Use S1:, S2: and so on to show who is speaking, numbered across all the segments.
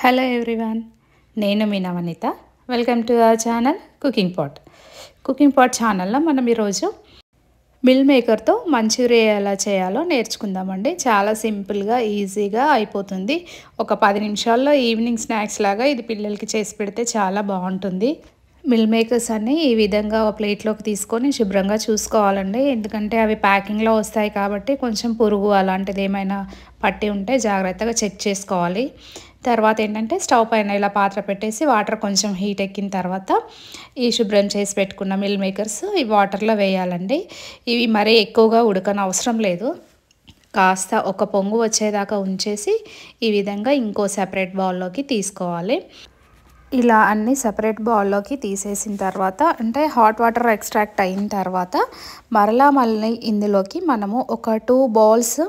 S1: Hello everyone, నేను మీ Navaneetha. Welcome to our channel cooking pot ఛానల్లో మనం ఈరోజు మిల్ మేకర్తో మంచూరియా ఎలా చేయాలో నేర్చుకుందామండి. చాలా సింపుల్గా ఈజీగా అయిపోతుంది. ఒక 10 నిమిషాల్లో ఈవినింగ్ స్నాక్స్ లాగా ఇది పిల్లలకి చేసి పెడితే చాలా బాగుంటుంది. మిల్ మేకర్స్ అన్నీ ఈ విధంగా ఒక ప్లేట్లోకి తీసుకొని శుభ్రంగా చూసుకోవాలండి. ఎందుకంటే అవి ప్యాకింగ్లో వస్తాయి కాబట్టి కొంచెం పురుగు అలాంటిది ఏమైనా పట్టి ఉంటే జాగ్రత్తగా చెక్ చేసుకోవాలి. తర్వాత ఏంటంటే స్టవ్ పైన ఇలా పాత్ర పెట్టేసి వాటర్ కొంచెం హీట్ ఎక్కిన తర్వాత ఈ శుభ్రం చేసి పెట్టుకున్న మిల్ మేకర్స్ ఈ వాటర్లో వేయాలండి. ఇవి మరీ ఎక్కువగా ఉడకని అవసరం లేదు. కాస్త ఒక పొంగు వచ్చేదాకా ఉంచేసి ఈ విధంగా ఇంకో సెపరేట్ బౌల్లోకి తీసుకోవాలి. ఇలా అన్ని సెపరేట్ బౌల్లోకి తీసేసిన తర్వాత అంటే హాట్ వాటర్ ఎక్స్ట్రాక్ట్ అయిన తర్వాత మళ్ళీ ఇందులోకి మనము ఒక 2 బౌల్స్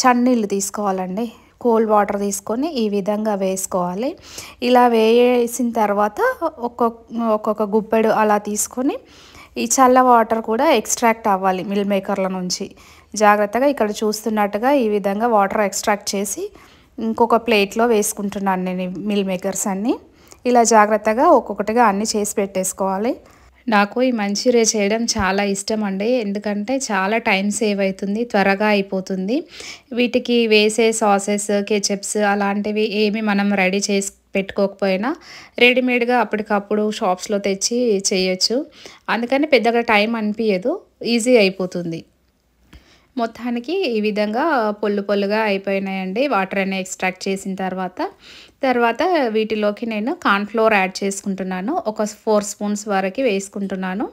S1: చన్నీళ్ళు తీసుకోవాలండి. కోల్డ్ వాటర్ తీసుకొని ఈ విధంగా వేసుకోవాలి. ఇలా వేసిన తర్వాత ఒక్కొక్క గుప్పెడు అలా తీసుకొని ఈ చల్ల వాటర్ కూడా ఎక్స్ట్రాక్ట్ అవ్వాలి మిల్ మేకర్ల నుంచి. జాగ్రత్తగా ఇక్కడ చూస్తున్నట్టుగా ఈ విధంగా వాటర్ ఎక్స్ట్రాక్ట్ చేసి ఇంకొక ప్లేట్లో వేసుకుంటున్నాను నేను మిల్ మేకర్స్ అన్నీ. ఇలా జాగ్రత్తగా ఒక్కొక్కటిగా అన్నీ చేసి పెట్టేసుకోవాలి. నాకు ఈ మంచూరియా చేయడం చాలా ఇష్టం అండి. ఎందుకంటే చాలా టైం సేవ్ అవుతుంది, త్వరగా అయిపోతుంది. వీటికి వేసే సాసెస్, కెచప్స్ అలాంటివి ఏమి మనం రెడీ చేసి పెట్టుకోకపోయినా రెడీమేడ్గా అప్పటికప్పుడు షాప్స్లో తెచ్చి చేయొచ్చు. అందుకని పెద్దగా టైం అనిపించదు, ఈజీ అయిపోతుంది. మొత్తానికి ఈ విధంగా పొల్లుగా అయిపోయినాయండి వాటర్ అన్నీ ఎక్స్ట్రాక్ట్ చేసిన తర్వాత వీటిలోకి నేను కార్న్ఫ్లోర్ యాడ్ చేసుకుంటున్నాను. ఒక 4 స్పూన్స్ వరకు వేసుకుంటున్నాను.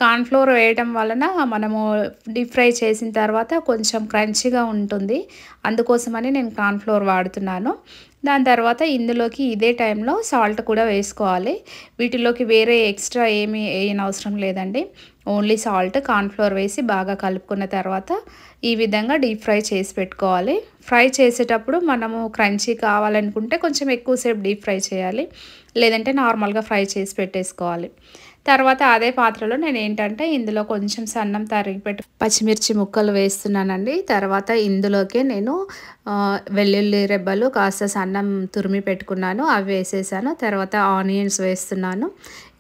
S1: కార్న్ఫ్లోర్ వేయడం వలన మనము డీప్ ఫ్రై చేసిన తర్వాత కొంచెం క్రంచీగా ఉంటుంది. అందుకోసమని నేను కార్న్ఫ్లోర్ వాడుతున్నాను. దాని తర్వాత ఇందులోకి ఇదే టైంలో సాల్ట్ కూడా వేసుకోవాలి. వీటిలోకి వేరే ఎక్స్ట్రా ఏమీ వేయనవసరం లేదండి. ఓన్లీ సాల్ట్, కార్న్ఫ్లోర్ వేసి బాగా కలుపుకున్న తర్వాత ఈ విధంగా డీప్ ఫ్రై చేసి పెట్టుకోవాలి. ఫ్రై చేసేటప్పుడు మనము క్రంచీ కావాలనుకుంటే కొంచెం ఎక్కువసేపు డీప్ ఫ్రై చేయాలి, లేదంటే నార్మల్గా ఫ్రై చేసి పెట్టేసుకోవాలి. తర్వాత అదే పాత్రలో నేను ఏంటంటే ఇందులో కొంచెం సన్నం తరిగి పెట్టి పచ్చిమిర్చి ముక్కలు వేస్తున్నానండి. తర్వాత ఇందులోకే నేను వెల్లుల్లి రెబ్బలు కాస్త సన్నం తురిమి పెట్టుకున్నాను, అవి వేసేసాను. తర్వాత ఆనియన్స్ వేస్తున్నాను.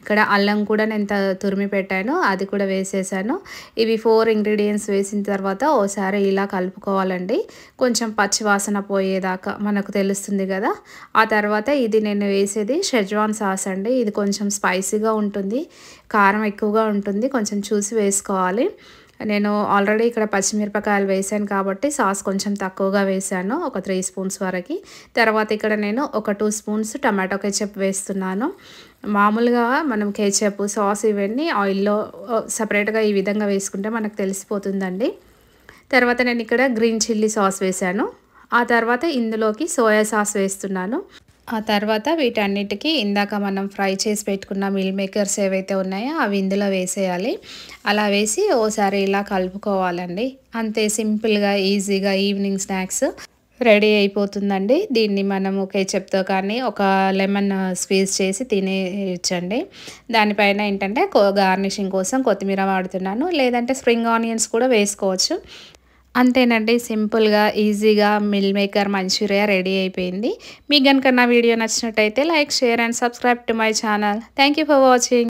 S1: ఇక్కడ అల్లం కూడా నేను తురిమి పెట్టాను, అది కూడా వేసేసాను. ఇవి 4 ఇంగ్రీడియంట్స్ వేసిన తర్వాత ఓసారి ఇలా కలుపుకోవాలండి. కొంచెం పచ్చివాసన పోయేదాకా మనకు తెలుస్తుంది కదా. ఆ తర్వాత ఇది నేను వేసేది షెజ్వాన్ సాస్ అండి. ఇది కొంచెం స్పైసీగా ఉంటుంది, కారం ఎక్కువగా ఉంటుంది, కొంచెం చూసి వేసుకోవాలి. నేను ఆల్రెడీ ఇక్కడ పచ్చిమిరపకాయలు వేసాను కాబట్టి సాస్ కొంచెం తక్కువగా వేసాను, ఒక 3 స్పూన్స్ వరకు. తర్వాత ఇక్కడ నేను ఒక 2 స్పూన్స్ టమాటో కెచప్ వేస్తున్నాను. మామూలుగా మనం కెచప్, సాస్ ఇవన్నీ ఆయిల్లో సపరేట్గా ఈ విధంగా వేసుకుంటే మనకు తెలిసిపోతుందండి. తర్వాత నేను ఇక్కడ గ్రీన్ చిల్లీ సాస్ వేసాను. ఆ తర్వాత ఇందులోకి సోయా సాస్ వేస్తున్నాను. ఆ తర్వాత వీటన్నిటికీ ఇందాక మనం ఫ్రై చేసి పెట్టుకున్న మిల్ మేకర్స్ ఏవైతే ఉన్నాయో అవి ఇందులో వేసేయాలి. అలా వేసి ఓసారి ఇలా కలుపుకోవాలండి. అంతే, సింపుల్గా ఈజీగా ఈవినింగ్ స్నాక్స్ రెడీ అయిపోతుందండి. దీన్ని మనము కేచప్తో కానీ ఒక లెమన్ స్క్వీజ్ చేసి తినేయచ్చండి. దానిపైన ఏంటంటే గార్నిషింగ్ కోసం కొత్తిమీర వాడుతున్నాను, లేదంటే స్ప్రింగ్ ఆనియన్స్ కూడా వేసుకోవచ్చు. అంతేనండి, సింపుల్గా ఈజీగా మిల్ మేకర్ మంచూరియా రెడీ అయిపోయింది. మీకు కనుక నా వీడియో నచ్చినట్టయితే like, share and subscribe to my channel. Thank you for watching.